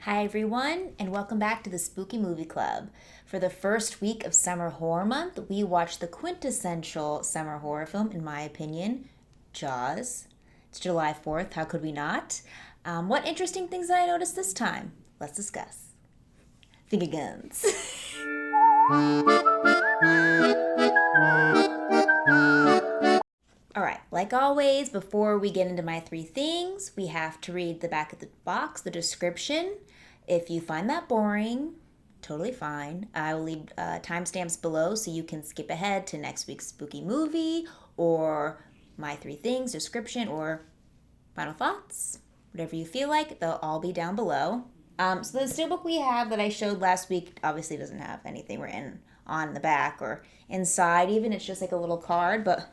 Hi, everyone, and welcome back to the Spooky Movie Club. For the first week of Summer Horror Month, we watched the quintessential summer horror film, in my opinion, Jaws. It's July 4th, how could we not? What interesting things did I notice this time? Let's discuss. Finger guns. All right, like always, before we get into my three things, we have to read the back of the box, the description. If you find that boring, totally fine. I will leave timestamps below so you can skip ahead to next week's spooky movie or my three things, description, or final thoughts. Whatever you feel like, they'll all be down below. So the steelbook we have that I showed last week obviously doesn't have anything written on the back or inside even. It's just like a little card, but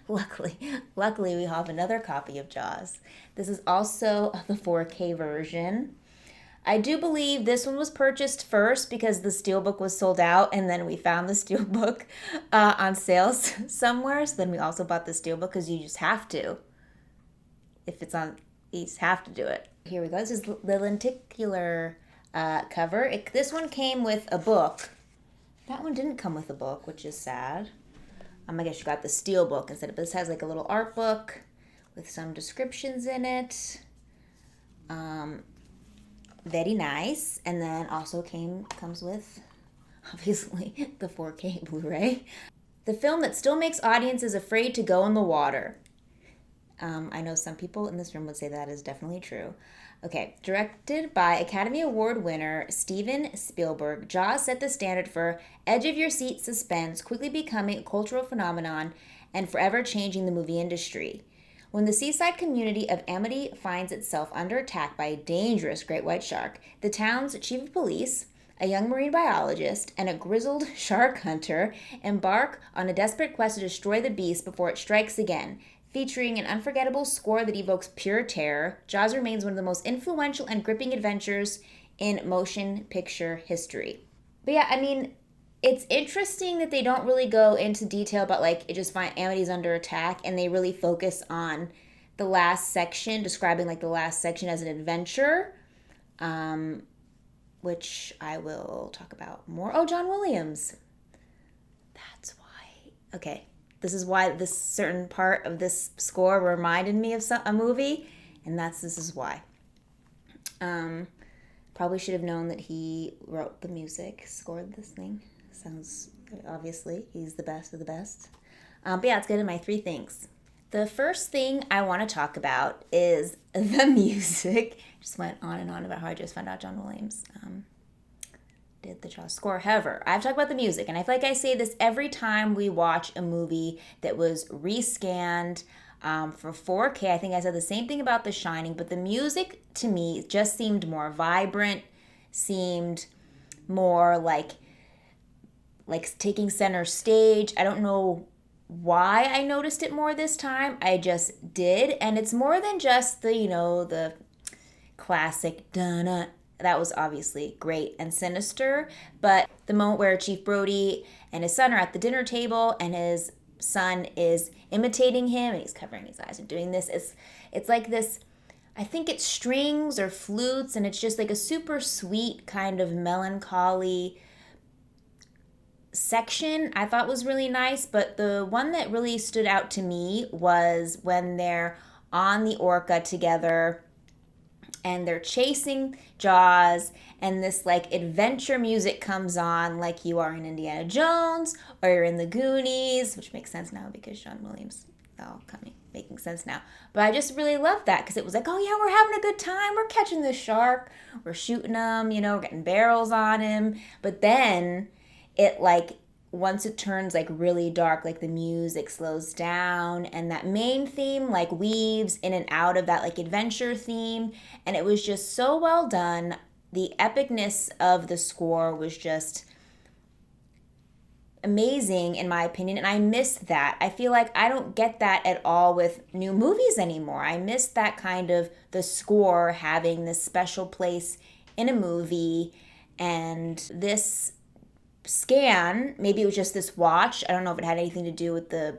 luckily we have another copy of Jaws. This is also the 4K version. I do believe this one was purchased first because the steelbook was sold out, and then we found the steelbook on sales somewhere. So then we also bought the steelbook because you just have to. If it's on, you just have to do it. Here we go. This is the lenticular cover. This one came with a book. That one didn't come with a book, which is sad. I guess you got the steelbook instead. But this has like a little art book with some descriptions in it. Very nice. And then also comes with, obviously, the 4K Blu-ray. The film that still makes audiences afraid to go in the water. I know some people in this room would say that is definitely true. Okay, directed by Academy Award winner Steven Spielberg, Jaws set the standard for edge-of-your-seat suspense, quickly becoming a cultural phenomenon and forever changing the movie industry. When the seaside community of Amity finds itself under attack by a dangerous great white shark, the town's chief of police, a young marine biologist, and a grizzled shark hunter embark on a desperate quest to destroy the beast before it strikes again. Featuring an unforgettable score that evokes pure terror, Jaws remains one of the most influential and gripping adventures in motion picture history. But yeah, I mean, it's interesting that they don't really go into detail about like it just find Amity's under attack, and they really focus on the last section, describing like the last section as an adventure, which I will talk about more. Oh, John Williams. That's why. Okay. This is why this certain part of this score reminded me of a movie, and this is why. Probably should have known that he wrote the music, scored this thing. Sounds, obviously, he's the best of the best. But yeah, let's get into my three things. The first thing I want to talk about is the music. Just went on and on about how I just found out John Williams did the Jaws score. However, I've talked about the music, and I feel like I say this every time we watch a movie that was rescanned for 4K. I think I said the same thing about The Shining, but the music to me just seemed more vibrant, seemed more like taking center stage. I don't know why I noticed it more this time. I just did, and it's more than just the classic dun. That was obviously great and sinister, but the moment where Chief Brody and his son are at the dinner table and his son is imitating him and he's covering his eyes and doing this, it's like this, I think it's strings or flutes, and it's just like a super sweet kind of melancholy section I thought was really nice. But the one that really stood out to me was when they're on the orca together and they're chasing Jaws, and this like adventure music comes on like you are in Indiana Jones or you're in the Goonies, which makes sense now because John Williams, making sense now. But I just really loved that because it was like, oh yeah, we're having a good time, we're catching the shark, we're shooting him, we're getting barrels on him. But then it like, once it turns like really dark, like the music slows down and that main theme like weaves in and out of that like adventure theme, and it was just so well done. The epicness of the score was just amazing in my opinion, and I missed that. I feel like I don't get that at all with new movies anymore. I miss that kind of the score having this special place in a movie, and this scan, maybe it was just this watch, I don't know if it had anything to do with the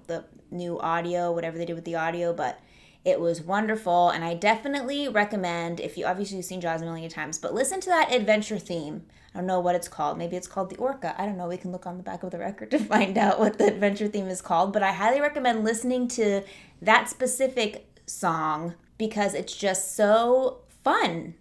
the new audio, whatever they did with the audio, but It was wonderful, and I definitely recommend, if you obviously you've seen Jaws a million times, but listen to that adventure theme. I don't know what it's called. Maybe it's called the Orca. I don't know. We can look on the back of the record to find out what the adventure theme is called. But I highly recommend listening to that specific song because it's just so fun.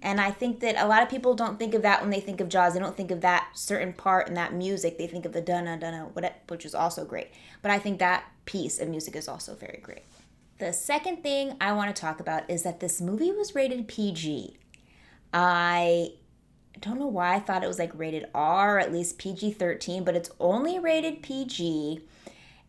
And I think that a lot of people don't think of that when they think of Jaws. They don't think of that certain part in that music. They think of the dun-dun-dun, which is also great. But I think that piece of music is also very great. The second thing I want to talk about is that this movie was rated PG. I don't know why I thought it was like rated R, or at least PG-13, but it's only rated PG.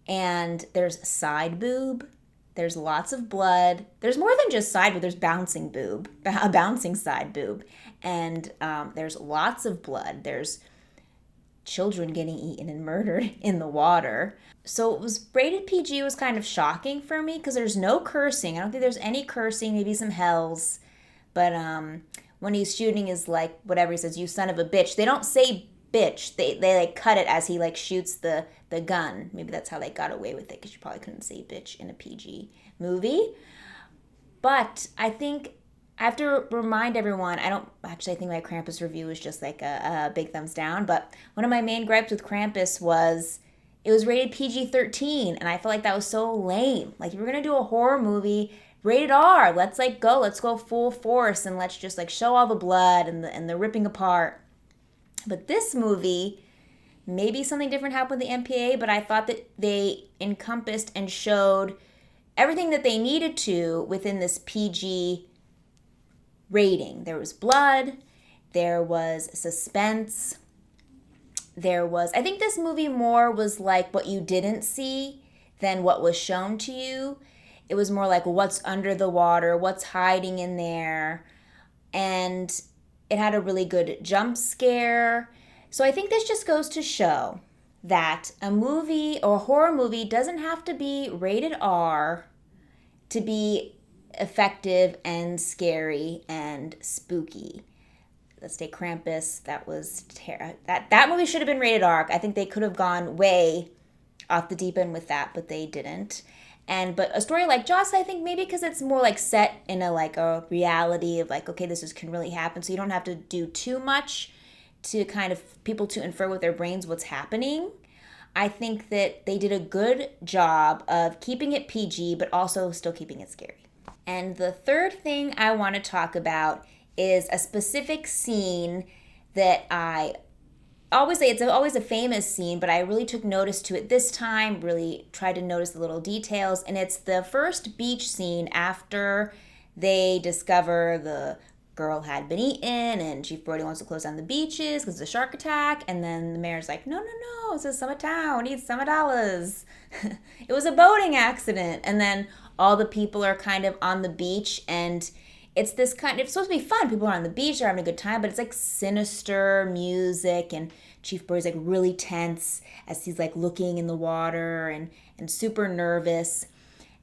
And there's side boob. There's lots of blood. There's more than just side boob. There's bouncing boob, a bouncing side boob. And there's lots of blood. There's children getting eaten and murdered in the water. So it was rated PG was kind of shocking for me because there's no cursing. I don't think there's any cursing, maybe some hells. But when he's shooting his like whatever he says, you son of a bitch. They don't say bitch. They like cut it as he like shoots the gun. Maybe that's how they got away with it because you probably couldn't say bitch in a PG movie. But I think I have to remind everyone, I think my Krampus review was just like a big thumbs down, but one of my main gripes with Krampus was it was rated PG-13, and I felt like that was so lame. Like, if we're going to do a horror movie, rated R, let's go full force, and let's just like show all the blood and the ripping apart. But this movie, maybe something different happened with the MPA, but I thought that they encompassed and showed everything that they needed to within this PG rating. There was blood, there was suspense, I think this movie more was like what you didn't see than what was shown to you. It was more like what's under the water, what's hiding in there, and it had a really good jump scare. So I think this just goes to show that a movie or a horror movie doesn't have to be rated R to be effective and scary and spooky. Let's say Krampus, that movie should have been rated R. I think they could have gone way off the deep end with that, but they didn't. But a story like Jaws, I think maybe because it's more like set in a reality of like, okay, can really happen, so you don't have to do too much to kind of people to infer with their brains what's happening. I think that they did a good job of keeping it PG, but also still keeping it scary. And the third thing I want to talk about is a specific scene that I always say it's always a famous scene, but I really took notice to it this time, really tried to notice the little details. And it's the first beach scene after they discover the girl had been eaten and Chief Brody wants to close down the beaches because of the shark attack. And then the mayor's like, no, it's a summer town. We need summer dollars. It was a boating accident. And then all the people are kind of on the beach and it's supposed to be fun. People are on the beach, they're having a good time, but it's like sinister music and Chief Brody's like really tense as he's like looking in the water and super nervous.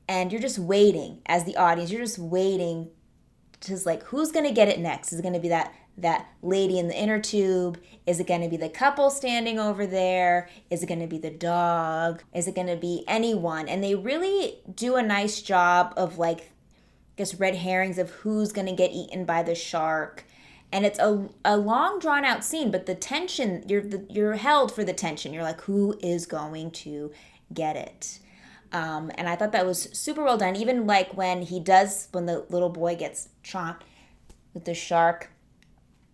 And you're just waiting as the audience, you're just waiting to like, who's going to get it next? Is it going to be that lady in the inner tube? Is it going to be the couple standing over there? Is it going to be the dog? Is it going to be anyone? And they really do a nice job of like, I guess, red herrings of who's going to get eaten by the shark. And it's a long drawn out scene, but the tension, you're held for the tension. You're like, who is going to get it? And I thought that was super well done. Even like when the little boy gets chomped with the shark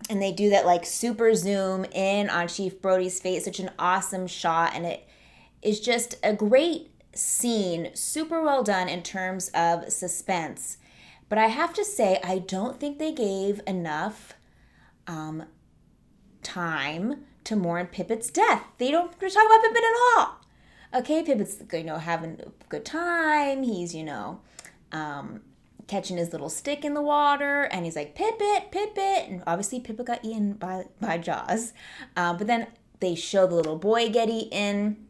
and they do that like super zoom in on Chief Brody's face, such an awesome shot. And it is just a great scene, super well done in terms of suspense. But I have to say, I don't think they gave enough time to mourn Pipit's death. They don't talk about Pipit at all. Okay, Pipit's, having a good time. He's, catching his little stick in the water, and he's like, Pipit, and obviously Pipit got eaten by Jaws. But then they show the little boy get eaten,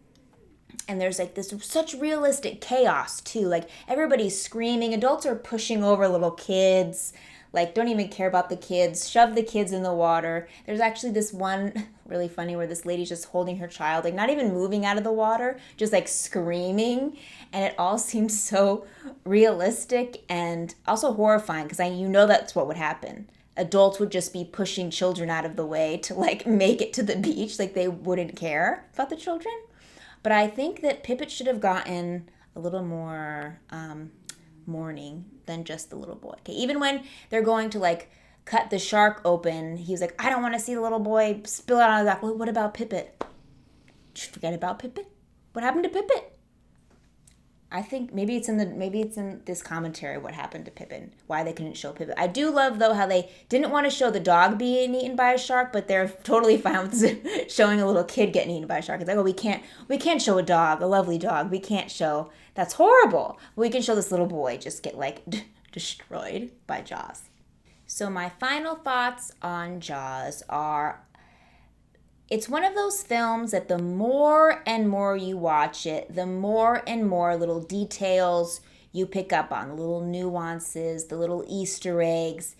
and there's like this such realistic chaos too. Like everybody's screaming, adults are pushing over little kids. like don't even care about the kids, shove the kids in the water. There's actually this one really funny where this lady's just holding her child, like not even moving out of the water, just like screaming, and it all seems so realistic and also horrifying because you know that's what would happen. Adults would just be pushing children out of the way to like make it to the beach, like they wouldn't care about the children. But I think that Pippet should have gotten a little more mourning than just the little boy. Okay, even when they're going to like cut the shark open, he was like, I don't want to see the little boy spill out on the dock. Well, what about Pippet? Did you forget about Pippet? What happened to Pippet? I think maybe it's in this commentary what happened to Pippin, why they couldn't show Pippin. I do love though how they didn't want to show the dog being eaten by a shark, but they're totally fine with showing a little kid getting eaten by a shark. It's like, oh, we can't show a dog, a lovely dog. We can't show, that's horrible. We can show this little boy just get like destroyed by Jaws. So my final thoughts on Jaws are, it's one of those films that the more and more you watch it, the more and more little details you pick up on, the little nuances, the little Easter eggs.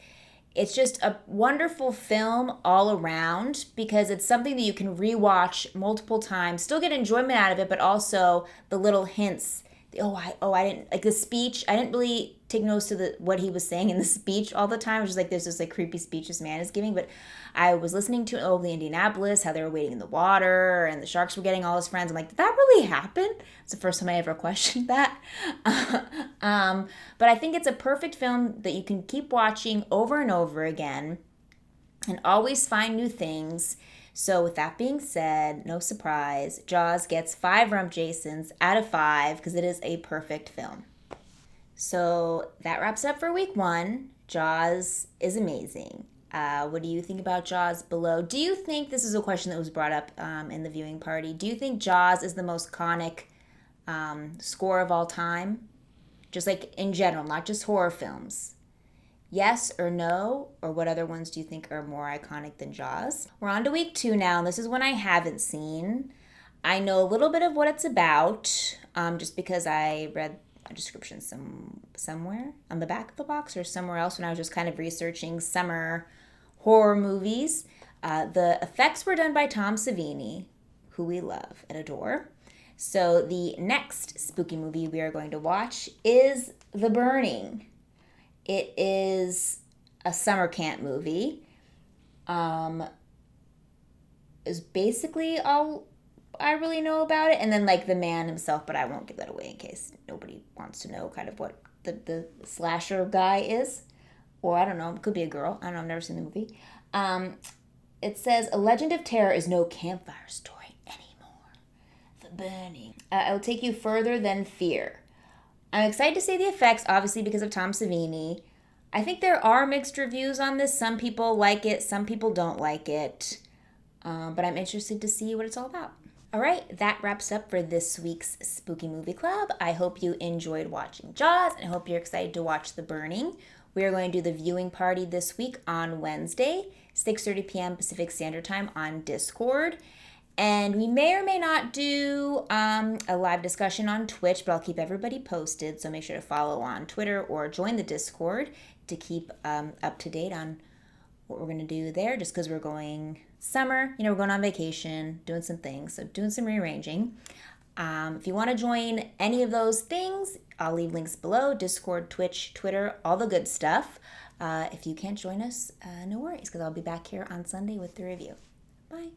It's just a wonderful film all around because it's something that you can rewatch multiple times, still get enjoyment out of it, but also the little hints. I didn't like the speech. I didn't really take notice to what he was saying in the speech all the time. It was just like there's this like creepy speech this man is giving. But I was listening to the Indianapolis, how they were waiting in the water and the sharks were getting all his friends. I'm like, did that really happen? It's the first time I ever questioned that. But I think it's a perfect film that you can keep watching over and over again and always find new things. So with that being said, no surprise, Jaws gets 5 Rump Jasons out of 5 because it is a perfect film. So that wraps up for week 1. Jaws is amazing. What do you think about Jaws below? Do you think, this is a question that was brought up in the viewing party, do you think Jaws is the most iconic score of all time? Just like in general, not just horror films. Yes or no? Or what other ones do you think are more iconic than Jaws? We're on to week 2 now, and this is one I haven't seen. I know a little bit of what it's about, just because I read a description somewhere on the back of the box or somewhere else when I was just kind of researching summer horror movies. The effects were done by Tom Savini, who we love and adore. So the next spooky movie we are going to watch is The Burning. It is a summer camp movie. Is basically all I really know about it. And then like the man himself, but I won't give that away in case nobody wants to know kind of what the slasher guy is. Or I don't know, it could be a girl. I don't know, I've never seen the movie. It says, A Legend of Terror is no campfire story anymore. The Burning. It'll take you further than fear. I'm excited to see the effects, obviously because of Tom Savini. I think there are mixed reviews on this. Some people like it, some people don't like it. But I'm interested to see what it's all about. All right, that wraps up for this week's Spooky Movie Club. I hope you enjoyed watching Jaws, and I hope you're excited to watch The Burning. We are going to do the viewing party this week on Wednesday, 6:30 p.m. Pacific Standard Time on Discord. And we may or may not do a live discussion on Twitch, but I'll keep everybody posted. So make sure to follow on Twitter or join the Discord to keep up to date on what we're going to do there, just because we're going summer. We're going on vacation, doing some things, so doing some rearranging. If you want to join any of those things, I'll leave links below, Discord, Twitch, Twitter, all the good stuff. If you can't join us, no worries, because I'll be back here on Sunday with the review. Bye.